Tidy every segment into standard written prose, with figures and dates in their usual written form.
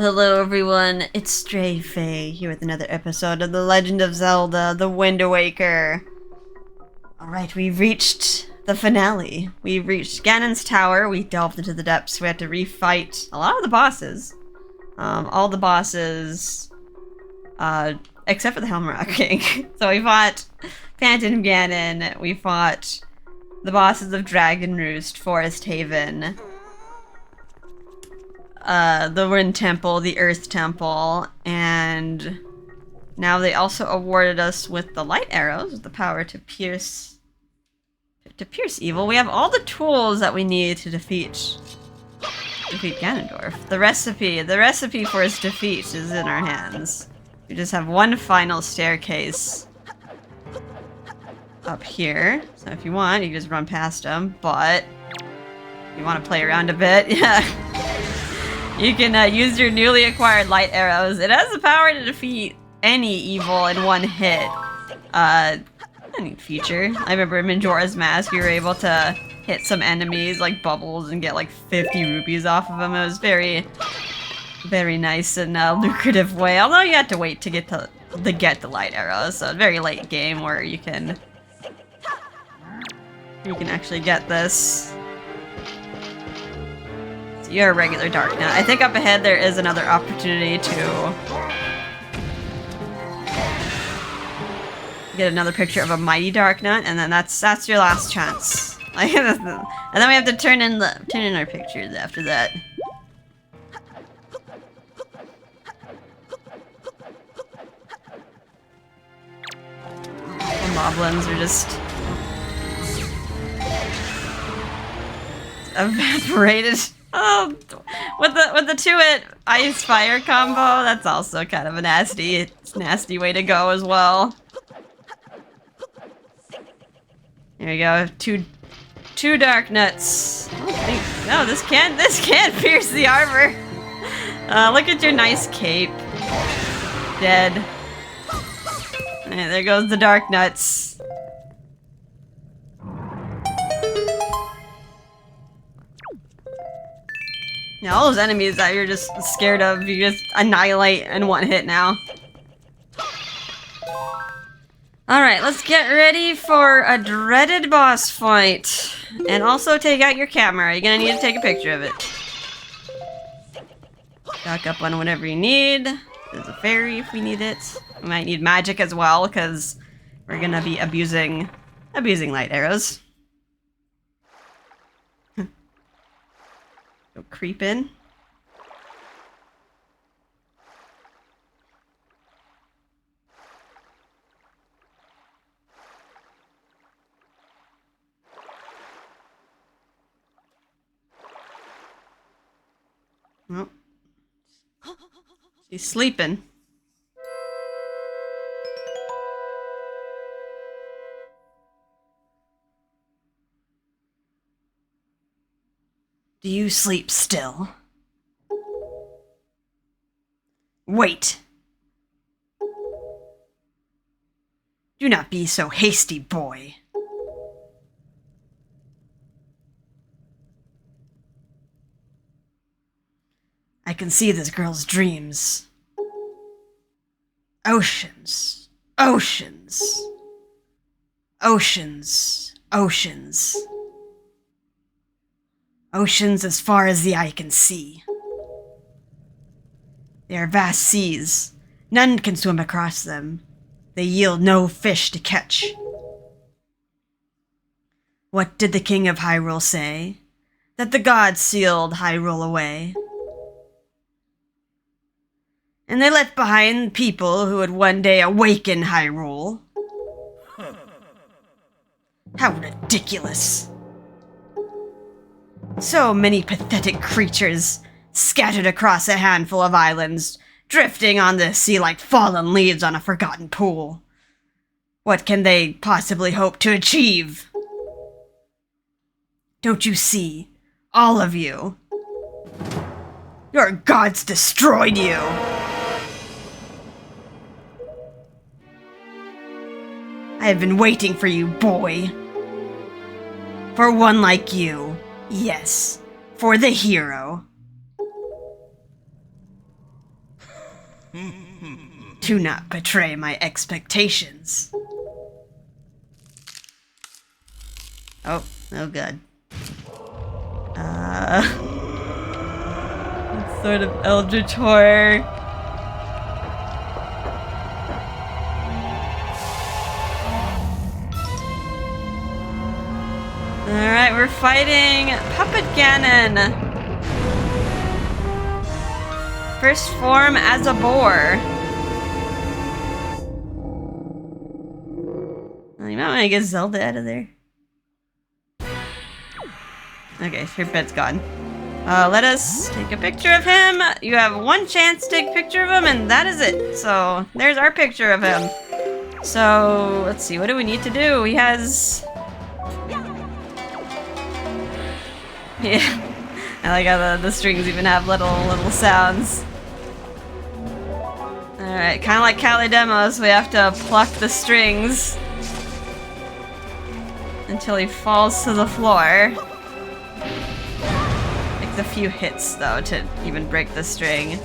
Hello everyone. It's Stray Faye here with another episode of The Legend of Zelda: The Wind Waker. Alright, we've reached the finale. We've reached Ganon's tower. We delved into the depths. We had to refight a lot of the bosses. All the bosses, except for the Helmrock King. So we fought Phantom Ganon. We fought the bosses of Dragon Roost, Forest Haven, the Wind Temple, the Earth Temple, and now they also awarded us with the light arrows, with the power to pierce evil. We have all the tools that we need to defeat Ganondorf. The recipe for his defeat is in our hands. We just have one final staircase up here. So if you want, you can just run past him, but if you want to play around a bit, yeah. You can use your newly acquired light arrows. It has the power to defeat any evil in one hit. A neat feature. I remember in Majora's Mask, you were able to hit some enemies like bubbles and get like 50 rupees off of them. It was very, very nice and lucrative way. Although you had to wait to get the light arrows, so a very late game where you can actually get this. You're a regular Dark Knight. I think up ahead there is another opportunity to get another picture of a mighty Dark Knight, and then that's your last chance. And then we have to turn in our pictures after that. The moblins are just evaporated. Oh, with the 2-hit ice fire combo, that's also kind of a nasty way to go as well. There we go, two dark nuts. No, this can't pierce the armor. Look at your nice cape. Dead. And there goes the dark nuts. Yeah, all those enemies that you're just scared of, you just annihilate in one hit now. Alright, let's get ready for a dreaded boss fight. And also take out your camera. You're gonna need to take a picture of it. Back up on whatever you need. There's a fairy if we need it. We might need magic as well, because we're gonna be abusing light arrows. Go creep in. Oh. She's sleeping. Do you sleep still? Wait! Do not be so hasty, boy. I can see this girl's dreams. Oceans. Oceans. Oceans. Oceans. Oceans as far as the eye can see. They are vast seas. None can swim across them. They yield no fish to catch. What did the king of Hyrule say? That the gods sealed Hyrule away. And they left behind people who would one day awaken Hyrule. How ridiculous. So many pathetic creatures scattered across a handful of islands, drifting on the sea like fallen leaves on a forgotten pool. What can they possibly hope to achieve? Don't you see, all of you? Your gods destroyed you! I have been waiting for you, boy. For one like you. Yes, for the hero. Do not betray my expectations. Oh, oh god. It's sort of eldritch horror. Alright, we're fighting Puppet Ganon. First form as a boar. You might want to get Zelda out of there. Okay, your bed's gone. Let us take a picture of him. You have one chance to take a picture of him, and that is it. So, there's our picture of him. So, let's see, what do we need to do? He has... Yeah. I like how the strings even have little sounds. Alright, kind of like Cali Demos, we have to pluck the strings until he falls to the floor. Takes a few hits, though, to even break the string.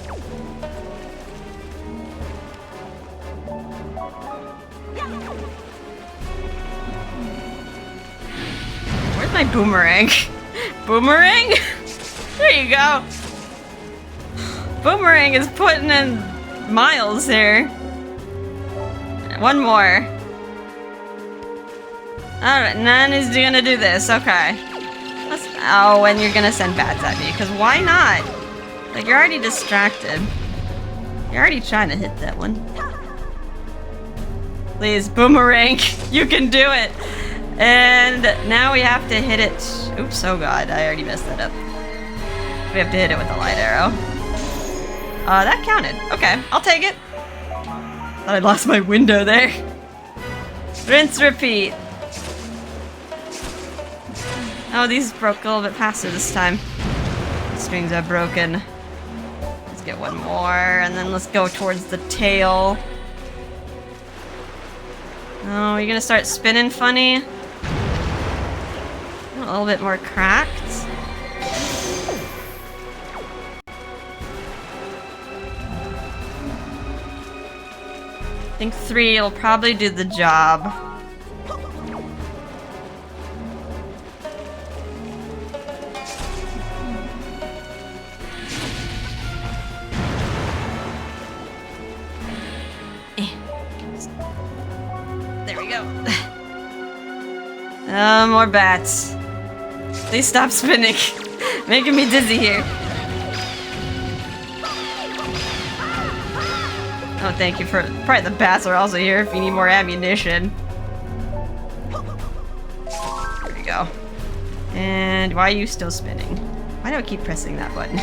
Where's my boomerang? Boomerang? There you go. Boomerang is putting in miles here. One more. Alright, none is gonna do this. Okay. Oh, and you're gonna send bats at me, because why not? Like, you're already distracted. You're already trying to hit that one. Please, boomerang. You can do it. And now we have to hit it. Oops, oh god, I already messed that up. We have to hit it with a light arrow. That counted. Okay, I'll take it. Thought I lost my window there. Rinse, repeat. Oh, these broke a little bit faster this time. The strings are broken. Let's get one more, and then let's go towards the tail. Oh, you're gonna start spinning funny? A little bit more cracked. I think 3 will probably do the job. There we go. More bats. Please stop spinning. Making me dizzy here. Oh, thank you for... Probably the bats are also here if you need more ammunition. There we go. And why are you still spinning? Why do I keep pressing that button?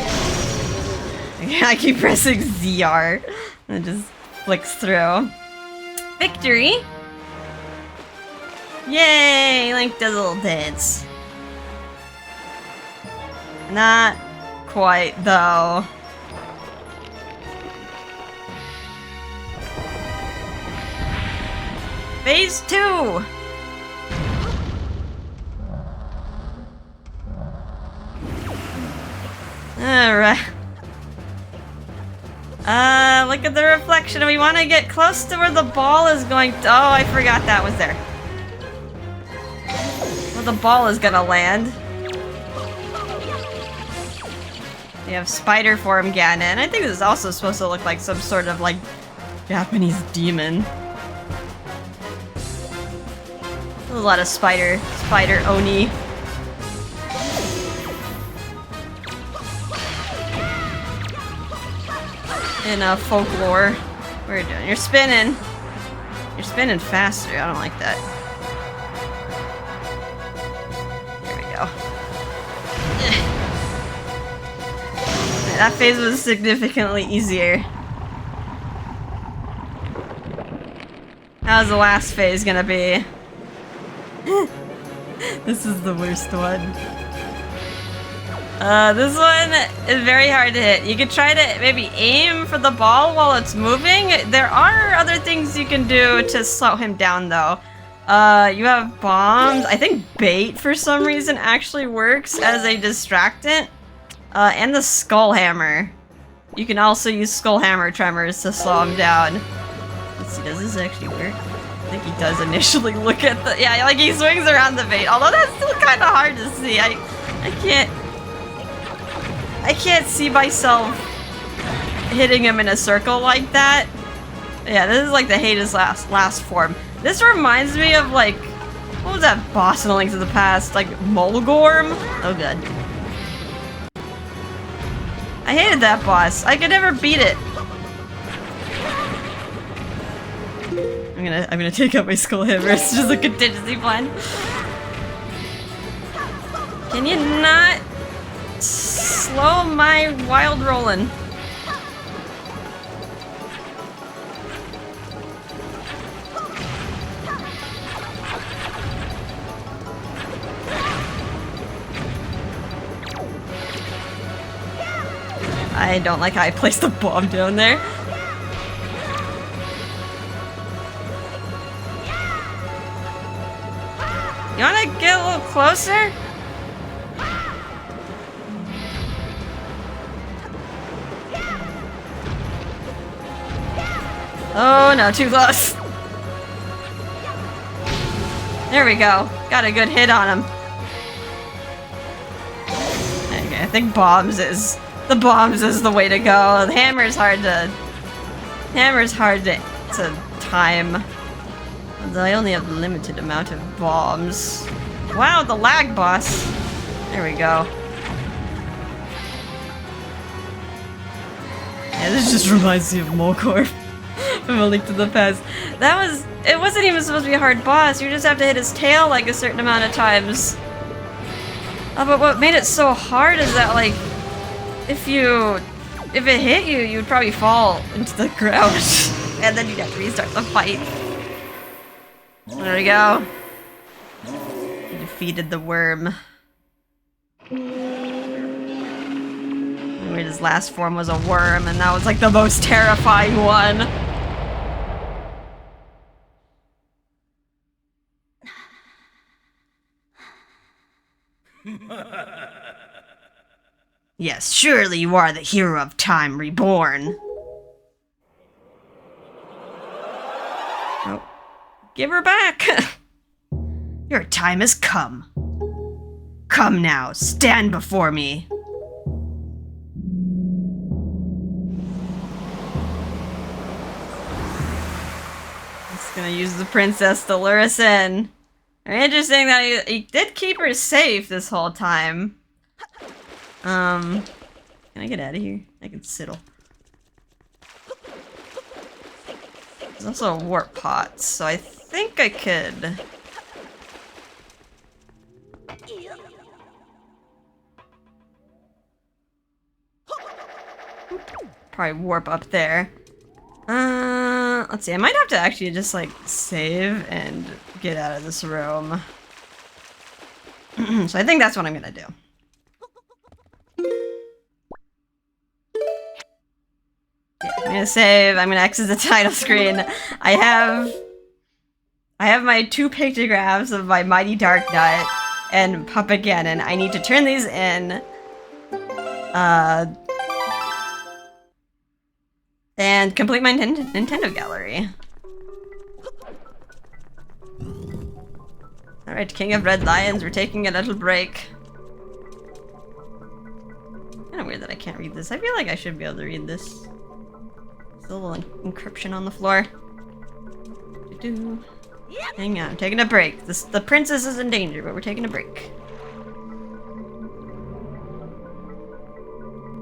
I keep pressing ZR. And it just flicks through. Victory! Yay! Link does a little dance. Not quite, though. Phase 2! Alright. Look at the reflection. We want to get close to where the ball is going to... Oh, I forgot that was there. Where the ball is gonna land. We have spider form Ganon. I think this is also supposed to look like some sort of, like, Japanese demon. A lot of spider oni. In folklore. What are you doing? You're spinning. You're spinning faster. I don't like that. There we go. That phase was significantly easier. How's the last phase gonna be? This is the worst one. This one is very hard to hit. You could try to maybe aim for the ball while it's moving. There are other things you can do to slow him down, though. You have bombs. I think bait, for some reason, actually works as a distractant. And the skull hammer. You can also use Skull Hammer Tremors to slow him down. Let's see, does this actually work? I think he does initially look at the... Yeah, like he swings around the bait. Although that's still kind of hard to see. I can't see myself hitting him in a circle like that. Yeah, this is like the Hades last form. This reminds me of like... What was that boss in A Link to the Past? Like Mulgorm? Oh god. I hated that boss. I could never beat it. I'm gonna take out my Skull Hammer. It's just a contingency plan. Can you not slow my wild rolling? I don't like how I placed the bomb down there. You wanna get a little closer? Oh no, too close. There we go. Got a good hit on him. Okay, I think bombs is the way to go. The hammer's hard to time. Although I only have a limited amount of bombs. Wow, the lag boss. There we go. Yeah, this just reminds me of Mulgorm from A Link to the Past. It wasn't even supposed to be a hard boss. You just have to hit his tail like a certain amount of times. Oh, but what made it so hard is that like, if it hit you, you'd probably fall into the ground. And then you'd have to restart the fight. There we go. You defeated the worm. His last form was a worm, and that was like the most terrifying one. Yes, surely you are the hero of Time Reborn. Oh. Give her back! Your time has come. Come now, stand before me. Just gonna use the princess to lure us in. Very interesting that he did keep her safe this whole time. Can I get out of here? I can sidle. There's also a warp pot, so I think I could... Probably warp up there. Let's see, I might have to actually just like save and get out of this room. So I think that's what I'm gonna do. Yeah, I'm gonna save, I'm gonna exit the title screen. I have my 2 pictographs of my Mighty Dark Nut and Puppet Ganon. I need to turn these in. And complete my Nintendo gallery. Alright, King of Red Lions, we're taking a little break. Kinda weird that I can't read this. I feel like I should be able to read this. Still a little encryption on the floor. Hang on, I'm taking a break. The princess is in danger, but we're taking a break.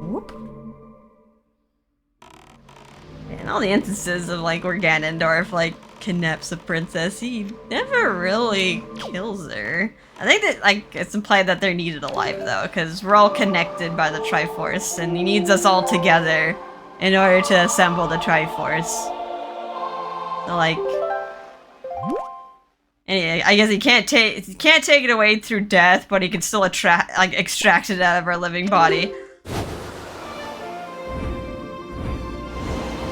Whoop. And all the instances of like where Ganondorf like kidnaps the princess, he never really kills her. I think that like it's implied that they're needed alive though, because we're all connected by the Triforce, and he needs us all together in order to assemble the Triforce. So like, anyway, I guess he can't take it away through death, but he can still extract it out of our living body.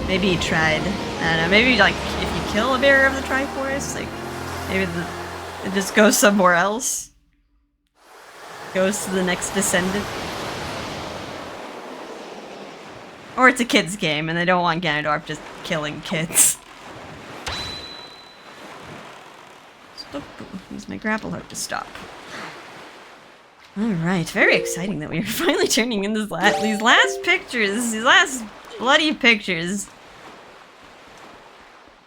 Maybe he tried. I don't know, maybe like if you kill a bearer of the Triforce, like maybe it just goes somewhere else. Goes to the next descendant. Or it's a kid's game and they don't want Ganondorf just killing kids. Stop. Use my grapple hook to stop. Alright, very exciting that we are finally turning in these last pictures, these last bloody pictures.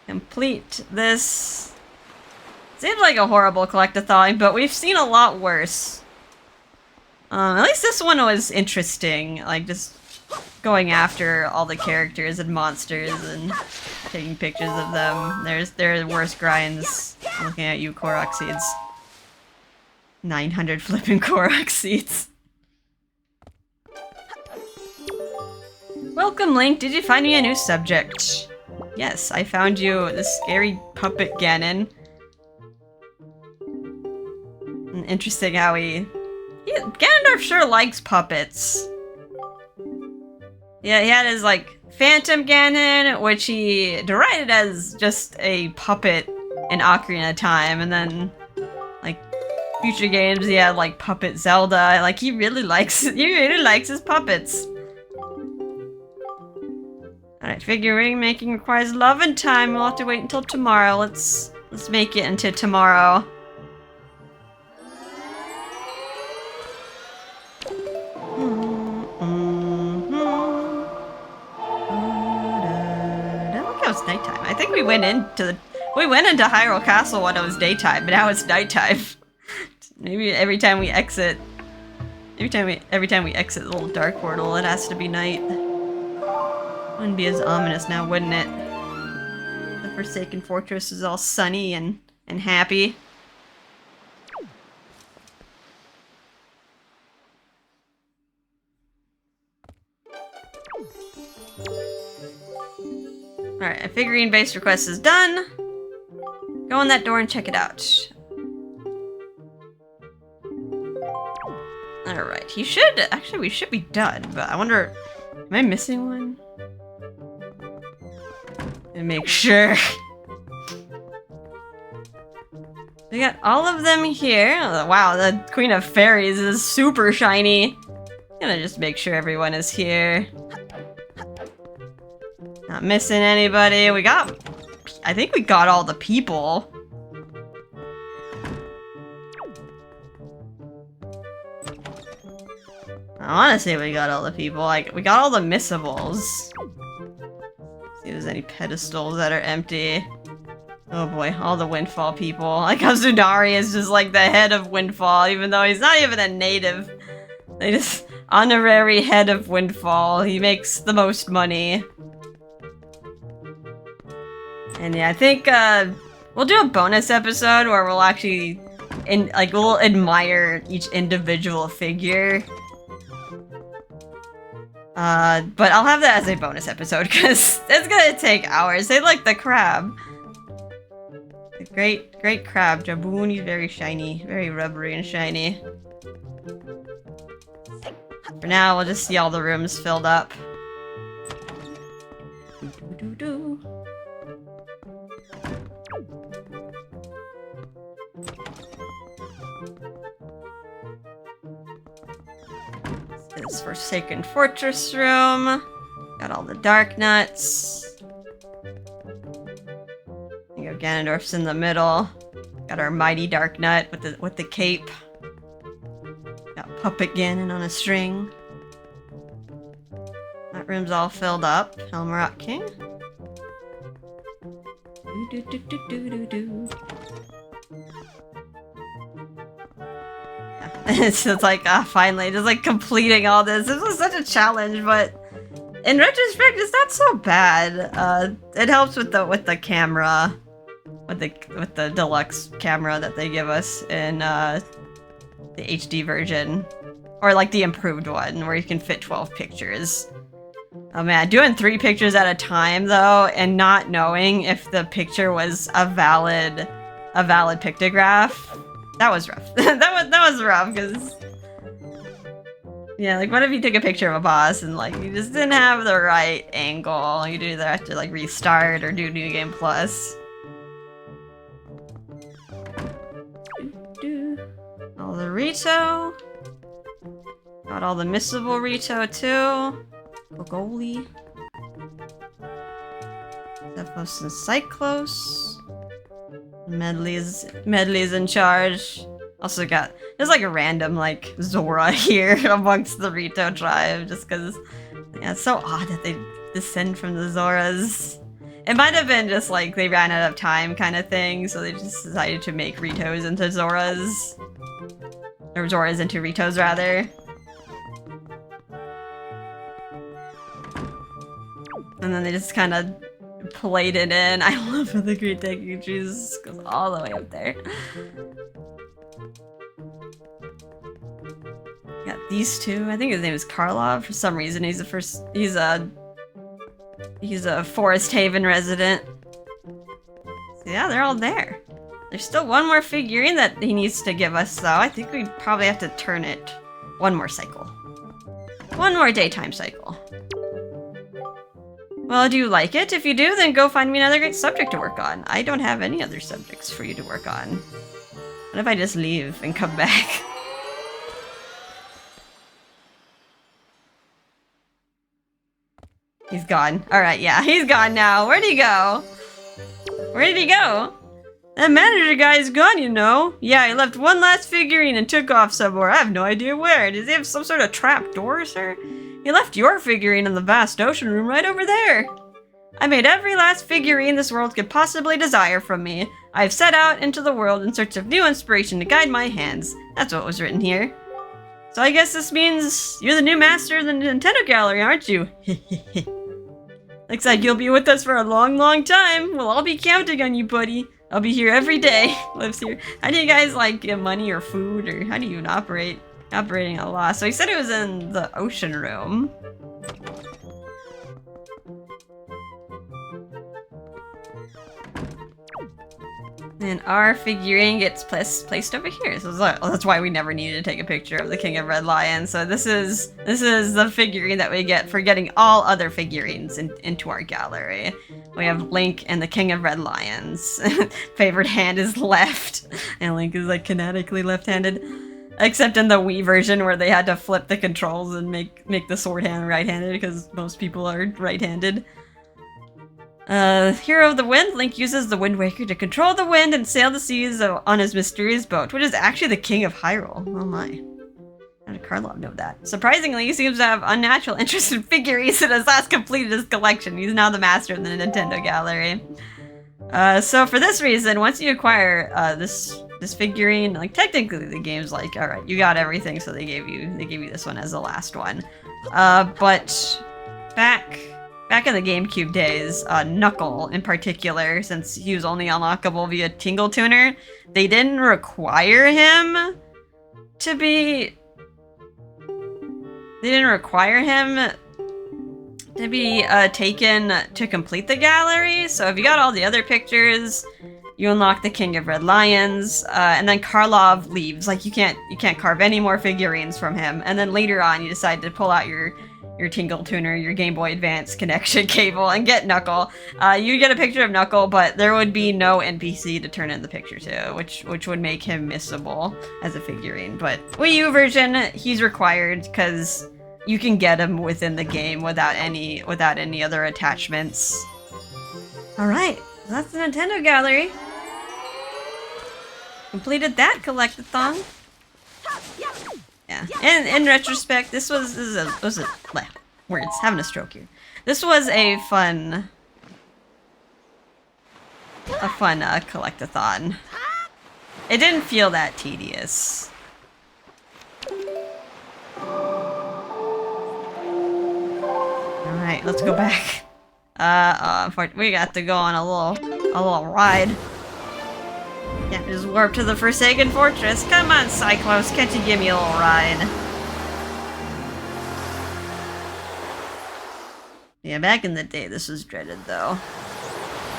Complete this. Seems like a horrible collectathon, but we've seen a lot worse. At least this one was interesting, like just going after all the characters and monsters and taking pictures of them. There are worse grinds looking at you, Korok seeds. 900 flipping Korok seeds. Welcome, Link. Did you find me a new subject? Yes, I found you the scary puppet Ganon. Interesting how Ganondorf sure likes puppets. Yeah, he had his, like, Phantom Ganon, which he derided as just a puppet in Ocarina of Time, and then, like, future games he had, like, Puppet Zelda. Like, he really likes his puppets. Alright, figurine making requires love and time. We'll have to wait until tomorrow. Let's make it into tomorrow. Look how it's nighttime. I think we went into Hyrule Castle when it was daytime, but now it's nighttime. Maybe every time we exit the little dark portal, it has to be night. Wouldn't be as ominous now, wouldn't it? The Forsaken Fortress is all sunny and happy. Alright, a figurine-based request is done. Go in that door and check it out. Alright, actually we should be done, but I wonder, am I missing one? And make sure. We got all of them here. Oh, wow, the Queen of Fairies is super shiny. I'm gonna just make sure everyone is here. Not missing anybody. I think we got all the people. I wanna say we got all the people. Like, we got all the missables. See if there's any pedestals that are empty. Oh boy, all the Windfall people. Like how Tsunari is just like the head of Windfall, even though he's not even a native. They just honorary head of Windfall. He makes the most money. And yeah, I think we'll do a bonus episode where we'll actually we'll admire each individual figure. But I'll have that as a bonus episode because it's gonna take hours. They like the crab. The great crab. Jaboon, he's very shiny. Very rubbery and shiny. For now, we'll just see all the rooms filled up. This Forsaken Fortress room. Got all the dark nuts. You go, Ganondorf's in the middle. Got our mighty dark nut with the cape. Got Puppet Ganon on a string. That room's all filled up. Helm King. It's just like, finally, just like completing all this. This was such a challenge, but in retrospect, it's not so bad. It helps with the camera, with the deluxe camera that they give us in the HD version, or like the improved one where you can fit 12 pictures. Oh man, doing 3 pictures at a time though, and not knowing if the picture was a valid pictograph. That was rough. that was rough, because... Yeah, like, what if you took a picture of a boss and, like, you just didn't have the right angle? You'd either have to, like, restart or do New Game Plus. All the Rito. Got all the missable Rito, too. Gogoli. Zephos and Cyclos. Medley's in charge. Also got, there's like a random like Zora here amongst the Rito tribe, just because, yeah, it's so odd that they descend from the Zoras. It might have been just like they ran out of time kind of thing, so they just decided to make Ritos into Zoras. Or Zoras into Ritos, rather. And then they just kind of played it in. I love how the Great Deku goes all the way up there. Got these two. I think his name is Karlov. For some reason, he's a Forest Haven resident. So yeah, they're all there. There's still one more figurine that he needs to give us, though. I think we probably have to turn it one more cycle. One more daytime cycle. Well, do you like it? If you do, then go find me another great subject to work on. I don't have any other subjects for you to work on. What if I just leave and come back? He's gone. Alright, yeah, he's gone now. Where'd he go? Where did he go? That manager guy is gone, you know. Yeah, he left one last figurine and took off somewhere. I have no idea where. Does he have some sort of trap door, sir? He left your figurine in the vast ocean room right over there. I made every last figurine this world could possibly desire from me. I've set out into the world in search of new inspiration to guide my hands. That's what was written here. So I guess this means you're the new master of the Nintendo Gallery, aren't you? Looks like you'll be with us for a long, long time. We'll all be counting on you, buddy. I'll be here every day. Lives here. How do you guys like get money or food, or how do you even operate? Operating a loss. So he said it was in the ocean room. And our figurine gets placed over here. So that's why we never needed to take a picture of the King of Red Lion. So this is the figurine that we get for getting all other figurines into our gallery. We have Link and the King of Red Lions. Favorite hand is left, and Link is like kinetically left-handed. Except in the Wii version where they had to flip the controls and make the sword hand right-handed because most people are right-handed. Hero of the Wind, Link uses the Wind Waker to control the wind and sail the seas on his mysterious boat, which is actually the King of Hyrule. Oh my. How did Karlov know that? Surprisingly, he seems to have unnatural interest in figurines and has last completed his collection. He's now the master of the Nintendo Gallery. So for this reason, once you acquire this figurine, like technically the game's like, all right, you got everything, so they gave you this one as the last one. But back in the GameCube days, Knuckle in particular, since he was only unlockable via Tingle Tuner, they didn't require him to be. They didn't require him to be taken to complete the gallery. So if you got all the other pictures, you unlock the King of Red Lions, and then Karlov leaves. Like you can't carve any more figurines from him. And then later on, you decide to pull out your Tingle Tuner, your Game Boy Advance connection cable, and get Knuckle. You get a picture of Knuckle, but there would be no NPC to turn in the picture to, which would make him missable as a figurine. But Wii U version, he's required because you can get him within the game without any other attachments. All right, that's the Nintendo Gallery. Completed that collectathon. Yeah. In retrospect, this was a words, having a stroke here. This was a fun collectathon. It didn't feel that tedious. Alright, let's go back. We got to go on a little ride. Yeah, just warp to the Forsaken Fortress. Come on, Cyclos, can't you give me a little ride? Yeah, back in the day, this was dreaded, though.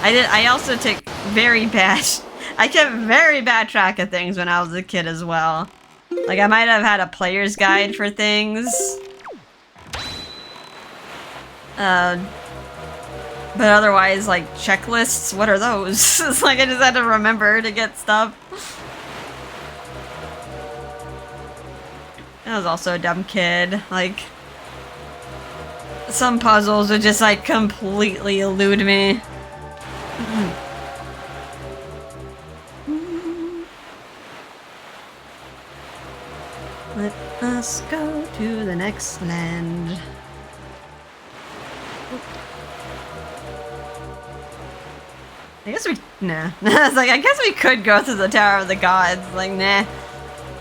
I also took I kept very bad track of things when I was a kid as well. Like, I might have had a player's guide for things. But otherwise, like, checklists, what are those? It's like I just had to remember to get stuff. I was also a dumb kid. Like, some puzzles would just like completely elude me. Let us go to the next land. I guess we... Nah. I was like, I guess we could go to the Tower of the Gods. Like, nah.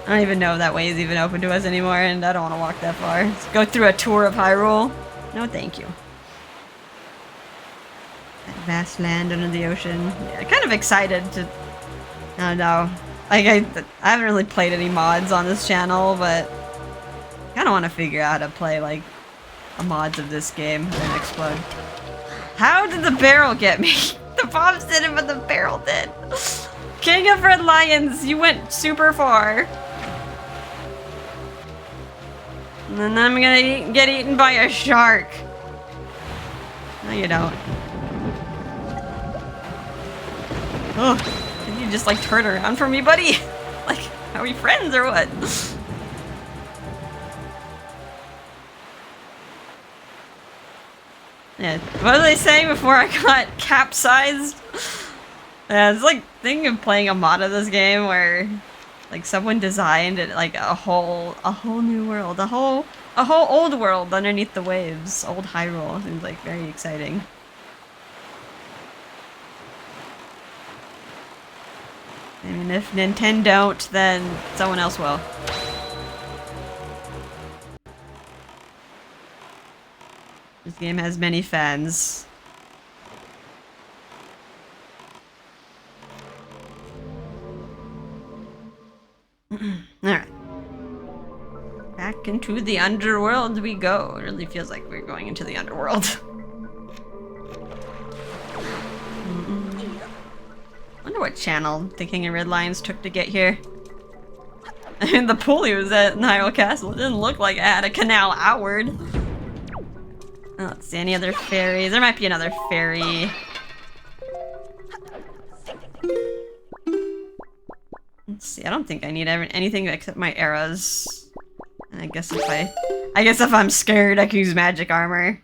I don't even know if that way is even open to us anymore, and I don't want to walk that far. Let's go through a tour of Hyrule. No, thank you. That vast land under the ocean. Yeah, kind of excited to... I don't know. Like, I haven't really played any mods on this channel, but I kind of want to figure out how to play, like, mods of this game and explode. How did the barrel get me? The bombs didn't, but the barrel did. King of Red Lions, you went super far. And then I'm gonna get eaten by a shark. No, you don't. Oh, can you just like turn around for me, buddy? Like, are we friends or what? Yeah, what was I saying before I got capsized? Yeah, it's like thinking of playing a mod of this game where like someone designed it like a whole new world, a whole old world underneath the waves. Old Hyrule. Seems like very exciting. I mean, if Nintendo don't, then someone else will. This game has many fans. Alright. Back into the underworld we go. It really feels like we're going into the underworld. Wonder what channel the King of Red Lions took to get here. I mean, the pool he was at in Hyrule Castle didn't look like it had a canal outward. Oh, let's see, any other fairies? There might be another fairy. Let's see, I don't think I need anything except my arrows. And I guess if I'm scared, I can use magic armor.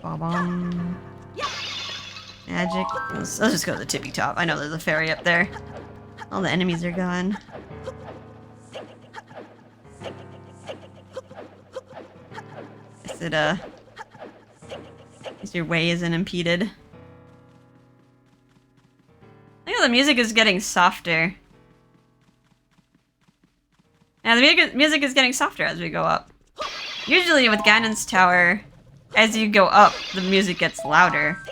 Ba-bum. Magic. Let's just go to the tippy top. I know there's a fairy up there. All the enemies are gone. Guess your way isn't impeded. I think the music is getting softer. Yeah, the music is getting softer as we go up. Usually with Ganon's Tower, as you go up, the music gets louder.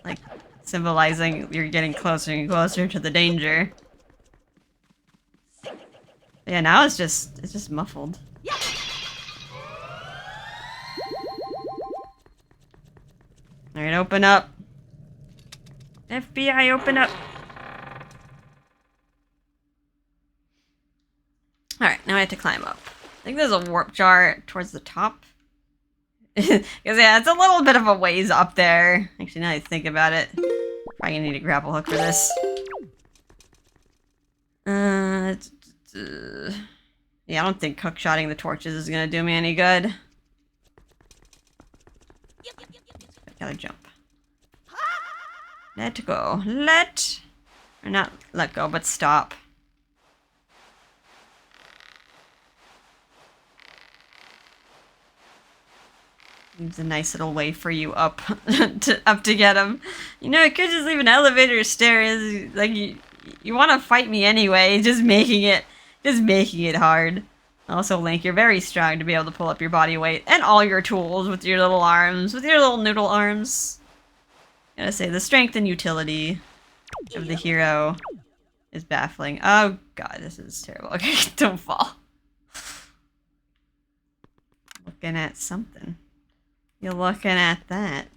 Like, symbolizing you're getting closer and closer to the danger. But yeah, now it's just muffled. Alright, open up. FBI, open up. Alright, now I have to climb up. I think there's a warp jar towards the top. Because yeah, it's a little bit of a ways up there. Actually, now that I think about it. Probably gonna need a grapple hook for this. Yeah, I don't think hookshotting the torches is gonna do me any good. I gotta jump. Let go. Or not let go, but stop. It's a nice little way for you up to get him. You know, I could just leave an elevator stairs. Like you want to fight me anyway, just making it hard. Also, Link, you're very strong to be able to pull up your body weight and all your tools with your little arms, with your little noodle arms. Gotta say, the strength and utility of the hero is baffling. Oh god, this is terrible. Okay, don't fall. Looking at something. You're looking at that.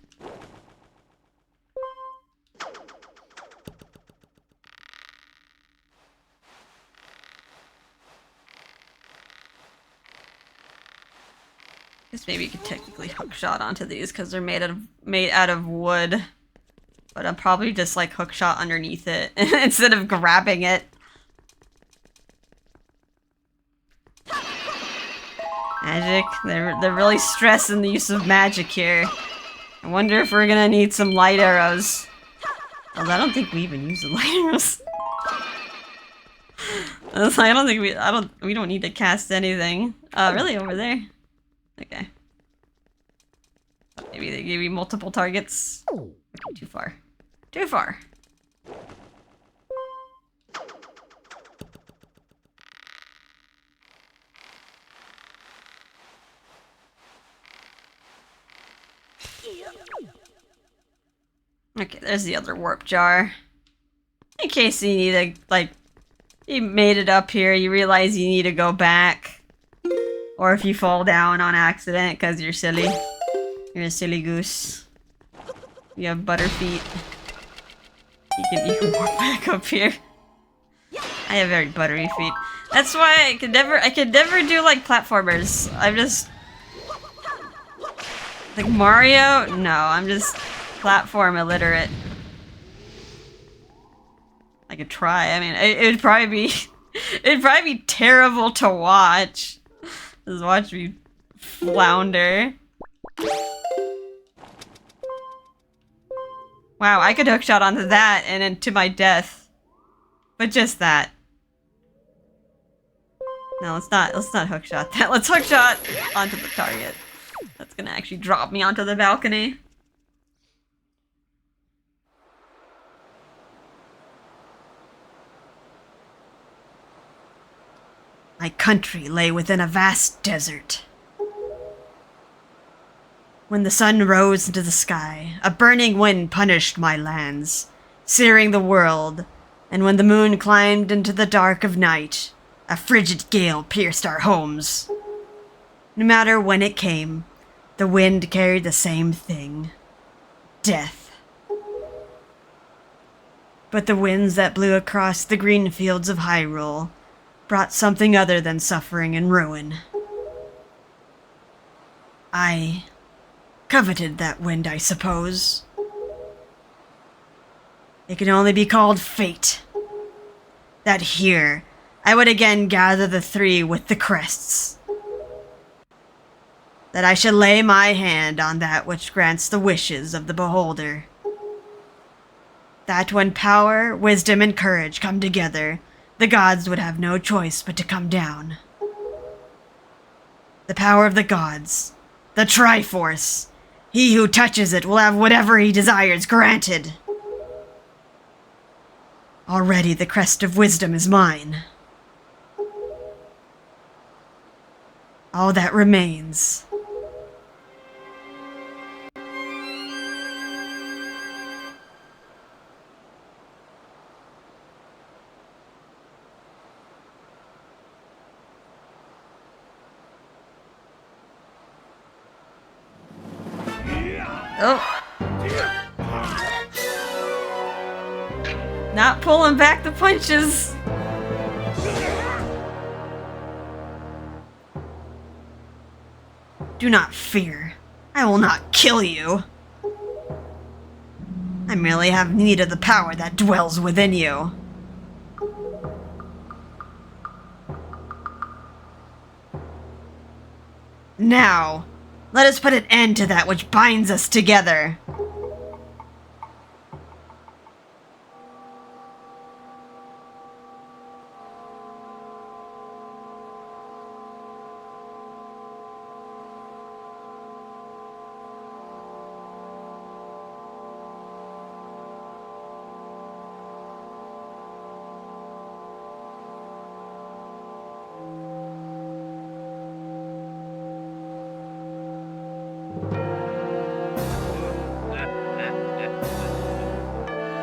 Guess maybe you could technically hookshot onto these because they're made out of wood. But I'm probably just like hookshot underneath it instead of grabbing it. Magic. They're really stressing the use of magic here. I wonder if we're gonna need some light arrows. Although I don't think we even use the light arrows. I don't think we don't need to cast anything. Really over there? Okay. Maybe they gave you multiple targets. Okay, too far. Too far. Okay, there's the other warp jar. In case you need to, like, you made it up here, you realize you need to go back. Or if you fall down on accident because you're silly. You're a silly goose. You have butter feet. You can walk back up here. I have very buttery feet. That's why I could never do like platformers. I'm just like Mario? No, I'm just platform illiterate. I could try. I mean, it'd probably be terrible to watch. Just watch me flounder. Wow, I could hookshot onto that and then to my death. But just that. No, let's not hookshot that. Let's hookshot onto the target. That's gonna actually drop me onto the balcony. My country lay within a vast desert. When the sun rose into the sky, a burning wind punished my lands, searing the world, and when the moon climbed into the dark of night, a frigid gale pierced our homes. No matter when it came, the wind carried the same thing: death. But the winds that blew across the green fields of Hyrule brought something other than suffering and ruin. I coveted that wind, I suppose. It can only be called fate. That here, I would again gather the three with the crests. That I should lay my hand on that which grants the wishes of the beholder. That when power, wisdom, and courage come together, the gods would have no choice but to come down. The power of the gods, the Triforce. He who touches it will have whatever he desires granted. Already the crest of wisdom is mine. All that remains. Oh. Not pulling back the punches. Do not fear. I will not kill you. I merely have need of the power that dwells within you. Now, let us put an end to that which binds us together.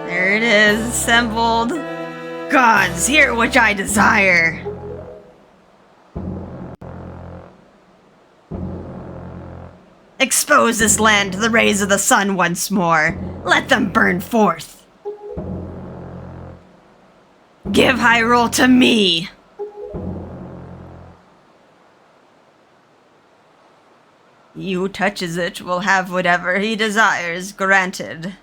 There it is, assembled. Gods, hear which I desire. Expose this land to the rays of the sun once more. Let them burn forth. Give Hyrule to me. He who touches it will have whatever he desires granted.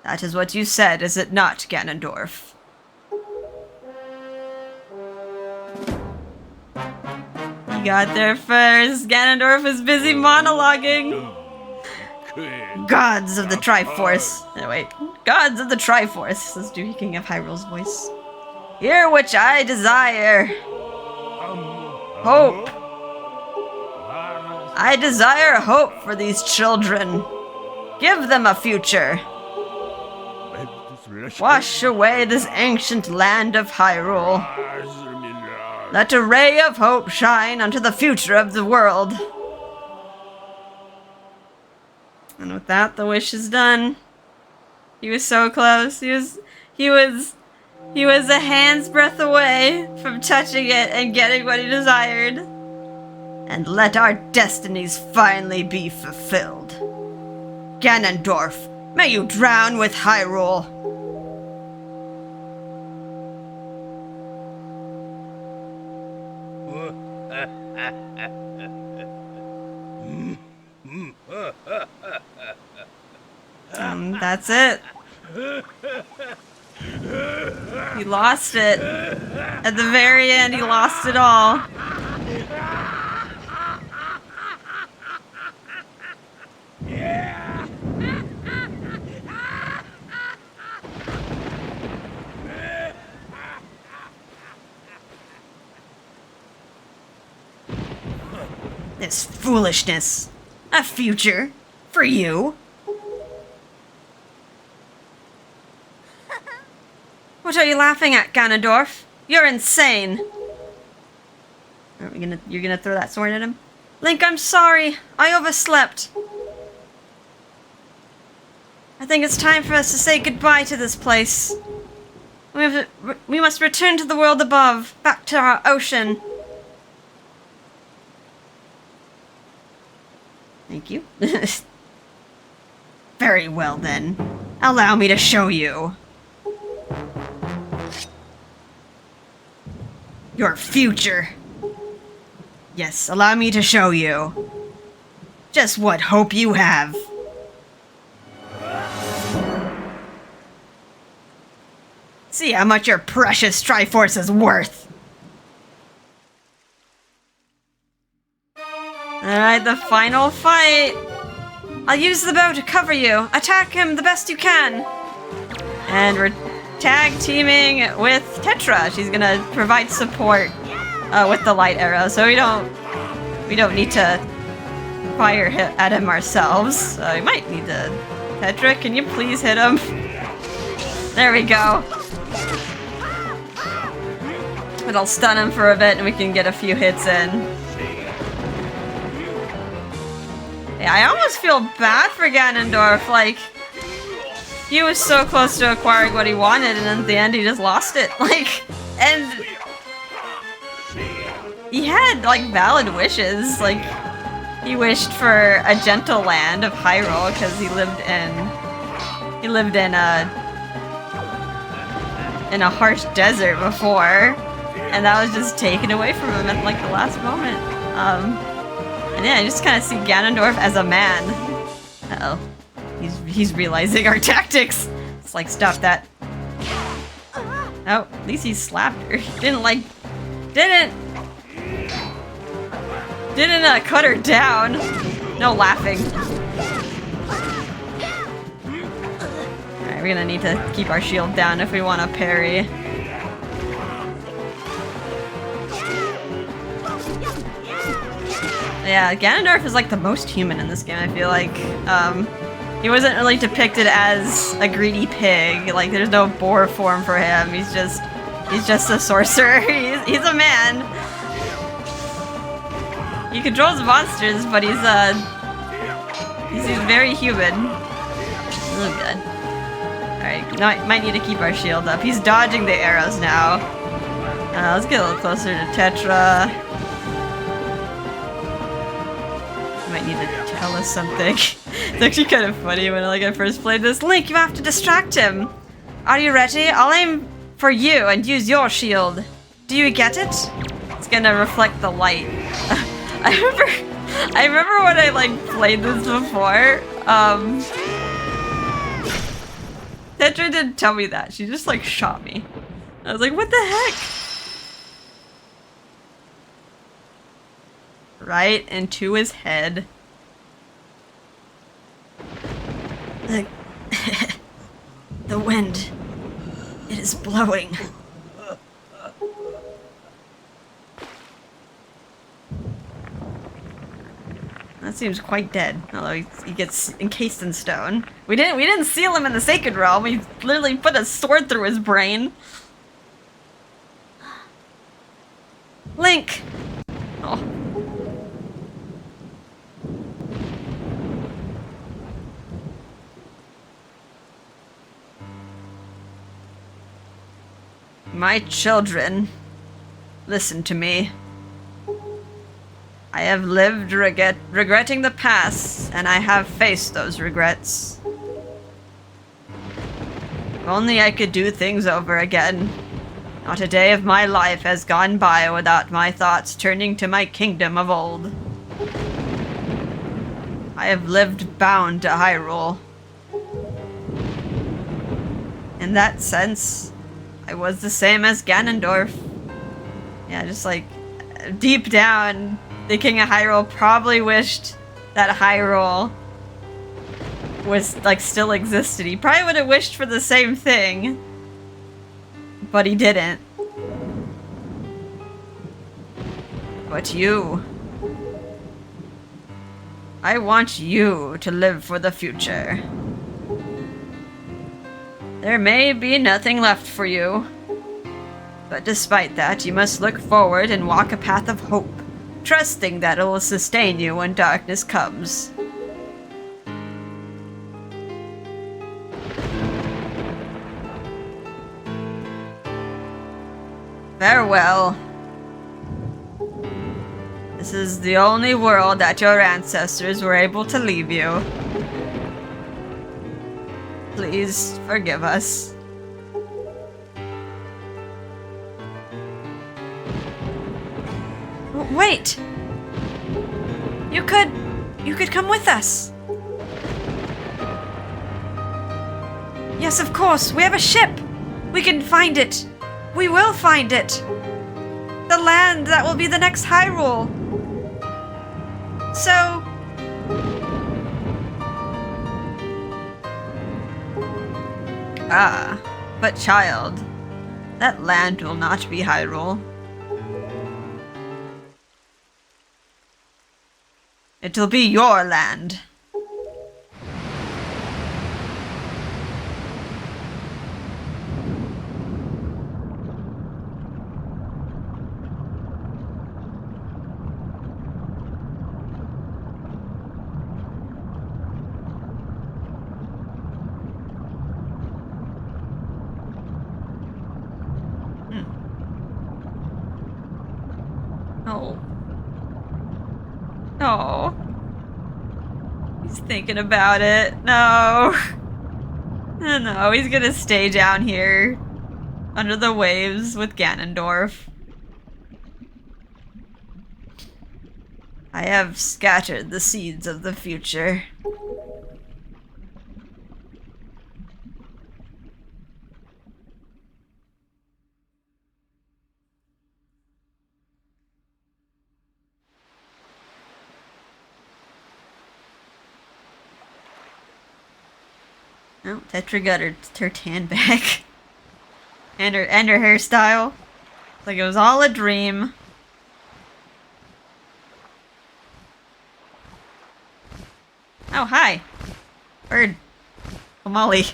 That is what you said, is it not, Ganondorf? got there first. Ganondorf is busy monologuing. Gods of the Triforce. Oh, wait. Gods of the Triforce. Let's do King of Hyrule's voice. Hear which I desire. Hope. I desire hope for these children. Give them a future. Wash away this ancient land of Hyrule. Let a ray of hope shine onto the future of the world. And with that, the wish is done. He was so close. He was a hand's breadth away from touching it and getting what he desired. And let our destinies finally be fulfilled. Ganondorf, may you drown with Hyrule. That's it. He lost it. At the very end, he lost it all. This foolishness. A future. For you. What are you laughing at, Ganondorf? You're insane. You're gonna throw that sword at him? Link, I'm sorry. I overslept. I think it's time for us to say goodbye to this place. We must return to the world above, back to our ocean. Thank you. Very well then. Allow me to show you. Your future. Yes, allow me to show you. Just what hope you have. See how much your precious Triforce is worth. Alright, the final fight. I'll use the bow to cover you. Attack him the best you can. And we're tag teaming with Tetra. She's gonna provide support with the light arrow, so we don't need to fire at him ourselves. We might need to. Tetra, can you please hit him? There we go. It'll stun him for a bit, and we can get a few hits in. Yeah, I almost feel bad for Ganondorf. Like, he was so close to acquiring what he wanted, and at the end he just lost it. Like, and he had, like, valid wishes. Like, he wished for a gentle land of Hyrule because he lived in a harsh desert before, and that was just taken away from him at, like, the last moment. And yeah, I just kind of see Ganondorf as a man. Uh-oh. He's realizing our tactics. It's like, stop that. Oh, at least he slapped her. Didn't cut her down. No laughing. Alright, we're gonna need to keep our shield down if we want to parry. Yeah, Ganondorf is like the most human in this game, I feel like. He wasn't really depicted as a greedy pig. Like, there's no boar form for him. He's just a sorcerer. He's a man. He controls monsters, but he's very human. Oh, good. Alright, now might need to keep our shield up. He's dodging the arrows now. Let's get a little closer to Tetra. Might need to tell us something. It's actually kind of funny when I first played this. Link, you have to distract him. Are you ready? I'll aim for you and use your shield. Do you get it? It's gonna reflect the light. I remember when I played this before. Tetra didn't tell me that. She just shot me. I was like, what the heck? right into his head. The wind. It is blowing. That seems quite dead, although he gets encased in stone. We didn't seal him in the Sacred Realm. We literally put a sword through his brain. Link! Oh. My children, listen to me. I have lived regretting the past, and I have faced those regrets. If only I could do things over again. Not a day of my life has gone by without my thoughts turning to my kingdom of old. I have lived bound to Hyrule. In that sense, I was the same as Ganondorf. Yeah, just like, deep down, the King of Hyrule probably wished that Hyrule was, like, still existed. He probably would have wished for the same thing, but he didn't. But you... I want you to live for the future. There may be nothing left for you, but despite that, you must look forward and walk a path of hope, trusting that it will sustain you when darkness comes. Farewell. This is the only world that your ancestors were able to leave you. Please forgive us. Wait! You could come with us. Yes, of course. We have a ship. We can find it. We will find it. The land that will be the next Hyrule. So... Ah, but child, that land will not be Hyrule. It'll be your land. Oh. Oh. He's thinking about it. No. No, he's gonna stay down here under the waves with Ganondorf. I have scattered the seeds of the future. Oh, Tetra got her tan back. and her hairstyle. It's like it was all a dream. Oh, hi. Bird. Oh, Molly.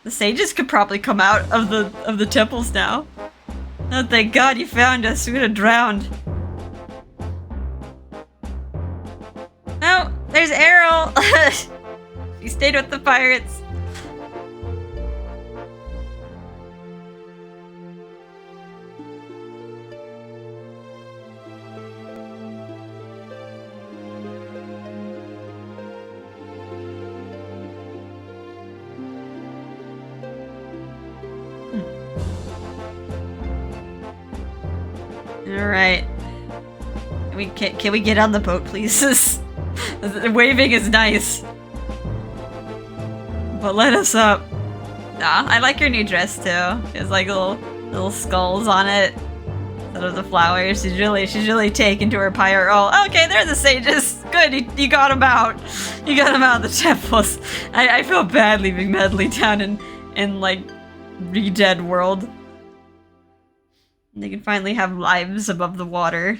The sages could probably come out of the temples now. Oh, thank God you found us. We would have drowned. Oh, there's Errol. She stayed with the pirates. All right. Can we get on the boat, please? Waving is nice. But let us up. Nah, I like your new dress too. It's like a little little skulls on it. Instead of the flowers. She's really taken to her pirate role. Okay, they're the sages. Good, you got them out. You got them out of the temples. I feel bad leaving Medley down in like re-dead world. They can finally have lives above the water.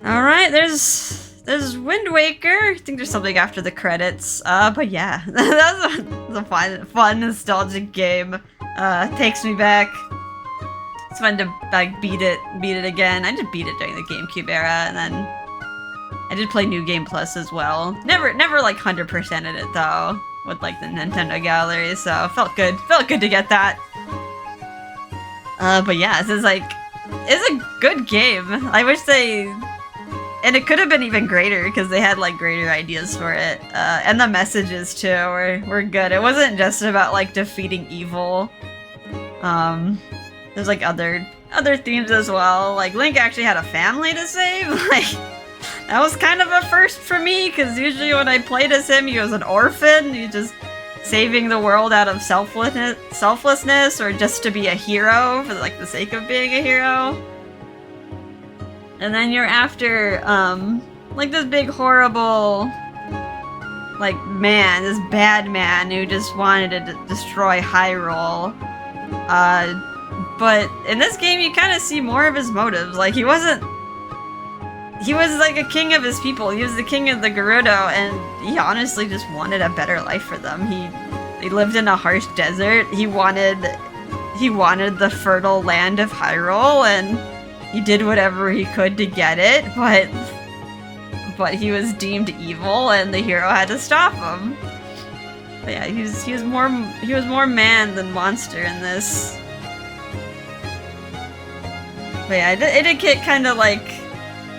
Alright, there's Wind Waker. I think there's something after the credits. But yeah, that was a fun, nostalgic game. Takes me back. It's fun to like beat it again. I did beat it during the GameCube era, and then I did play New Game Plus as well. Never like 100%ed it though, with like the Nintendo Gallery. So it felt good to get that. But yeah, it's a good game. I wish they. And it could have been even greater because they had like greater ideas for it. And the messages too were good. It wasn't just about like defeating evil. There's like other themes as well. Like Link actually had a family to save. Like that was kind of a first for me because usually when I played as him, he was an orphan. He just saving the world out of selflessness or just to be a hero for like the sake of being a hero. And then you're after, like this big horrible, like man, this bad man who just wanted to destroy Hyrule. But in this game you kind of see more of his motives. Like he was like a king of his people. He was the king of the Gerudo, and he honestly just wanted a better life for them. He lived in a harsh desert. He wanted the fertile land of Hyrule, and he did whatever he could to get it, but he was deemed evil, and the hero had to stop him. But yeah, he was more man than monster in this. But yeah, it did get kind of like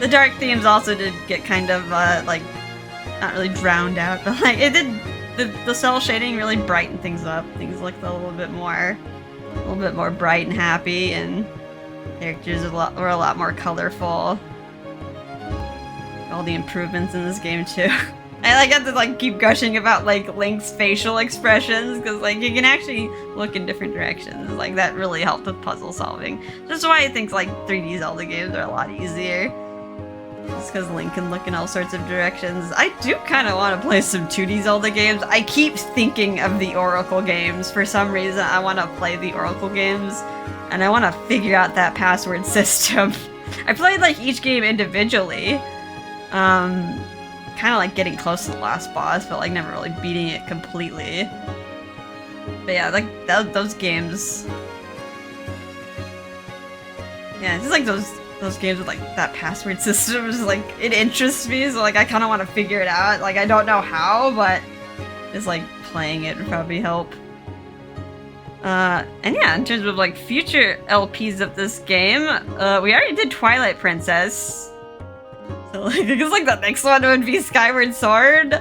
the dark themes also did get kind of like not really drowned out, but like it did the cell shading really brightened things up. Things looked a little bit more bright and happy, and characters were a lot more colorful. All the improvements in this game too. I got to like keep gushing about like Link's facial expressions because like you can actually look in different directions. Like that really helped with puzzle solving. That's why I think like 3D Zelda games are a lot easier. Just because Link can look in all sorts of directions. I do kind of want to play some 2D Zelda games. I keep thinking of the Oracle games. For some reason, I want to play the Oracle games. And I want to figure out that password system. I played like each game individually. Kind of like getting close to the last boss, but like never really beating it completely. But yeah, like those games. Yeah, it's just like those games with like that password system is like it interests me, so like I kind of want to figure it out. Like I don't know how, but just like playing it would probably help. And yeah, in terms of like future LPs of this game, we already did Twilight Princess. So like, I guess like the next one would be Skyward Sword.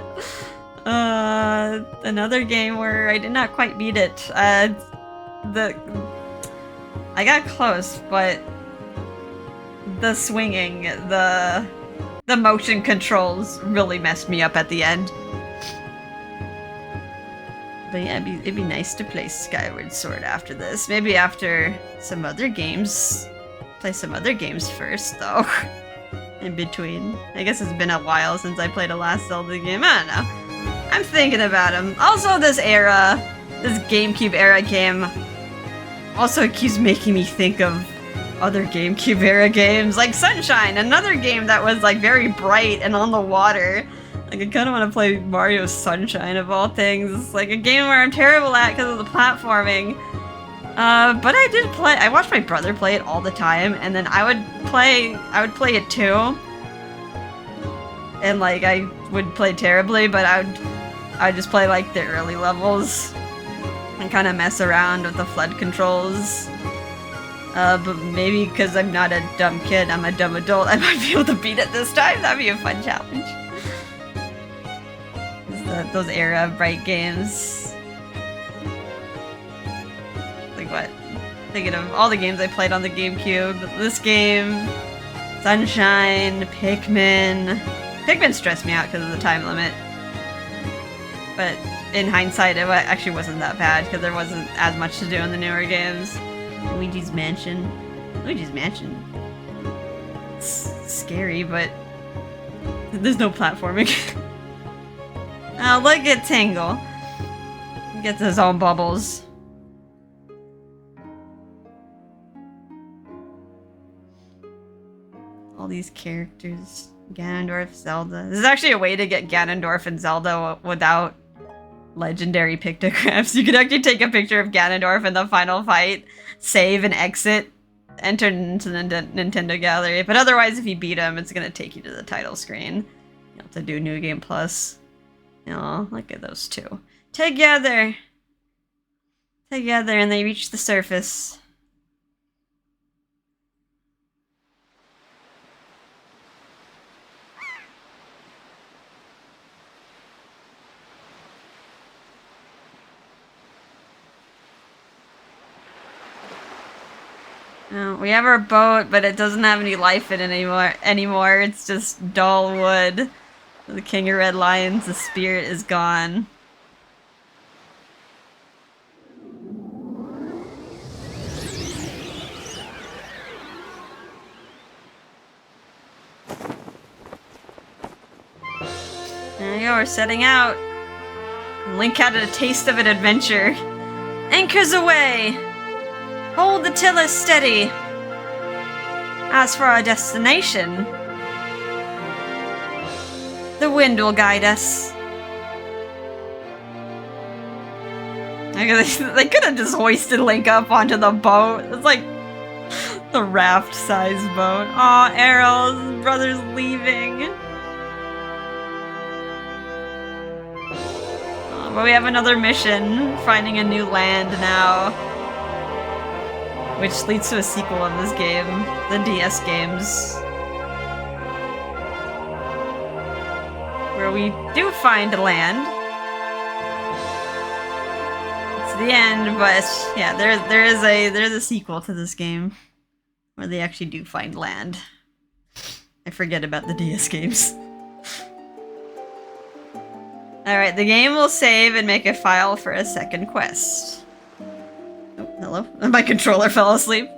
Another game where I did not quite beat it. I got close, but the swinging, the motion controls really messed me up at the end. But yeah, it'd be nice to play Skyward Sword after this. Maybe after some other games. Play some other games first, though. In between. I guess it's been a while since I played a last Zelda game. I don't know. I'm thinking about them. Also, this GameCube era game also keeps making me think of other GameCube era games. Like Sunshine, another game that was like very bright and on the water. Like, I kind of want to play Mario Sunshine of all things. It's like a game where I'm terrible at because of the platforming. But I did play. I watched my brother play it all the time, and then I would play it too. And like I would play terribly, but I would just play like the early levels and kind of mess around with the flood controls. But maybe because I'm not a dumb kid, I'm a dumb adult, I might be able to beat it this time. That'd be a fun challenge. Those era bright games. Like what? Thinking of all the games I played on the GameCube. This game, Sunshine, Pikmin. Pikmin stressed me out because of the time limit. But in hindsight, it actually wasn't that bad because there wasn't as much to do in the newer games. Luigi's Mansion. Luigi's Mansion. It's scary, but there's no platforming. Oh, look at Tingle. He gets his own bubbles. All these characters. Ganondorf, Zelda. This is actually a way to get Ganondorf and Zelda without legendary pictographs. You could actually take a picture of Ganondorf in the final fight, save and exit, enter into the Nintendo gallery. But otherwise, if you beat him, it's gonna take you to the title screen. You have to do New Game Plus. Oh, look at those two. Together! Together, and they reach the surface. We have our boat, but it doesn't have any life in it anymore. It's just dull wood. The King of Red Lions, the spirit is gone. There you go, we're setting out. Link had a taste of an adventure. Anchors away! Hold the tiller steady. As for our destination, the wind will guide us. They could have just hoisted Link up onto the boat. It's like the raft-sized boat. Aw, Errol, his brother's leaving. Oh, but we have another mission, finding a new land now. Which leads to a sequel of this game, the DS games. Where we do find land. It's the end, but yeah, there's a sequel to this game. Where they actually do find land. I forget about the DS games. Alright, the game will save and make a file for a second quest. Oh, hello. My controller fell asleep.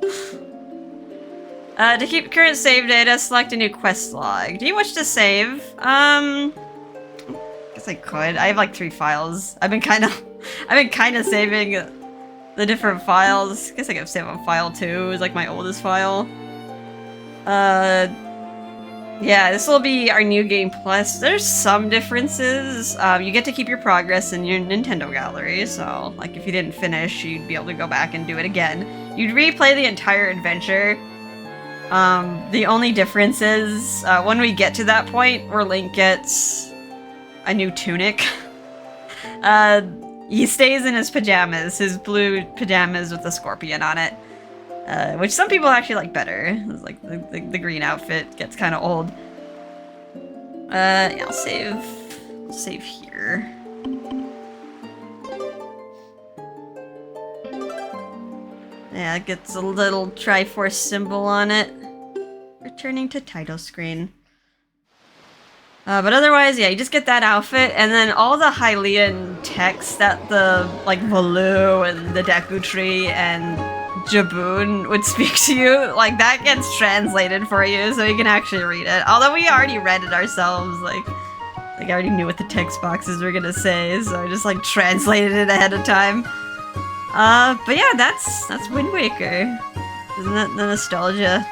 To keep current save data, select a new quest log. Do you wish to save? Guess I could. I have like 3 files. I've been kind of saving the different files. Guess I could save on file 2. It's like my oldest file. Yeah, this will be our New Game Plus. There's some differences. You get to keep your progress in your Nintendo gallery, so like if you didn't finish, you'd be able to go back and do it again. You'd replay the entire adventure. The only difference is when we get to that point where Link gets a new tunic, he stays in his pajamas, his blue pajamas with a scorpion on it. Which some people actually like better. It's like the green outfit gets kind of old. Yeah, I'll save here. Yeah, it gets a little Triforce symbol on it. Returning to title screen. But otherwise, yeah, you just get that outfit, and then all the Hylian text that the, like, Volu and the Deku Tree and Jaboon would speak to you, like, that gets translated for you, so you can actually read it. Although we already read it ourselves, like I already knew what the text boxes were gonna say, so I just, like, translated it ahead of time. But yeah, that's Wind Waker. Isn't that the nostalgia?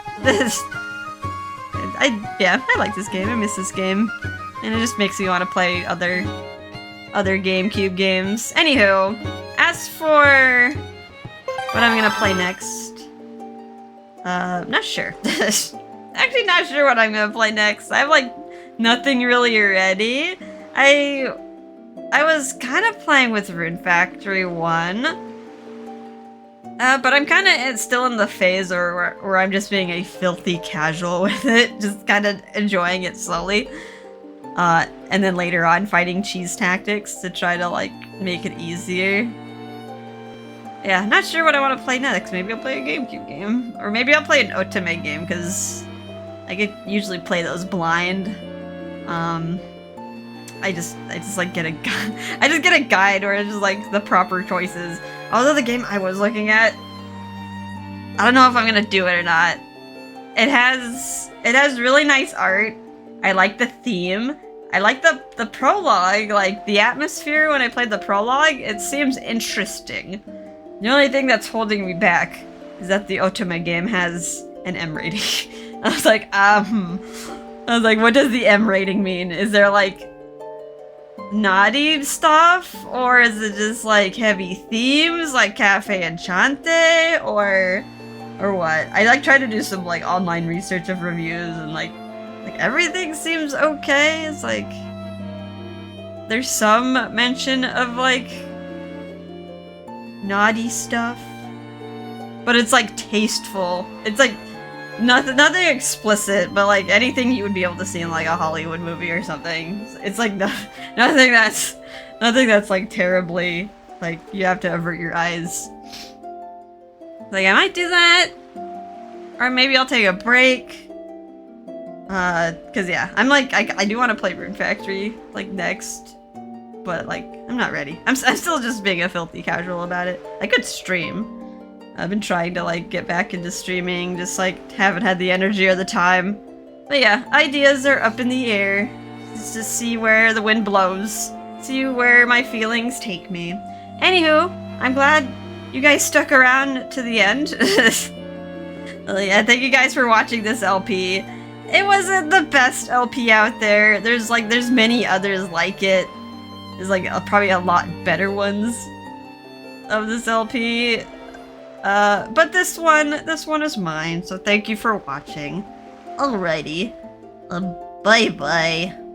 I like this game. I miss this game. And it just makes me want to play other GameCube games. Anywho, as for what I'm gonna play next, not sure. Actually not sure what I'm gonna play next. I have like nothing really ready. I was kind of playing with Rune Factory 1. But I'm kind of still in the phase where I'm just being a filthy casual with it, just kind of enjoying it slowly. And then later on fighting cheese tactics to try to, like, make it easier. Yeah, not sure what I want to play next. Maybe I'll play a GameCube game. Or maybe I'll play an Otome game, because I could usually play those blind. I just like get a guide. I just get a guide where it's just like the proper choices. Although the game I was looking at, I don't know if I'm gonna do it or not. It has really nice art. I like the theme. I like the prologue, like the atmosphere when I played the prologue. It seems interesting. The only thing that's holding me back is that the Otome game has an M rating. I was like, what does the M rating mean? Is there like naughty stuff, or is it just like heavy themes like Cafe Enchante, or what? I like tried to do some like online research of reviews, and like everything seems okay. It's like there's some mention of like naughty stuff, but it's like tasteful. It's like nothing explicit, but like anything you would be able to see in like a Hollywood movie or something. It's like nothing that's like terribly like you have to avert your eyes. Like I might do that, or maybe I'll take a break. Cause yeah, I'm like I do want to play Rune Factory like next, but like I'm not ready. I'm still just being a filthy casual about it. I could stream. I've been trying to like get back into streaming, just like haven't had the energy or the time. But yeah, ideas are up in the air. Just see where the wind blows. See where my feelings take me. Anywho, I'm glad you guys stuck around to the end. Well, yeah, thank you guys for watching this LP. It wasn't the best LP out there. There's many others like it. There's like probably a lot better ones of this LP. But this one is mine, so thank you for watching. Alrighty. Bye-bye.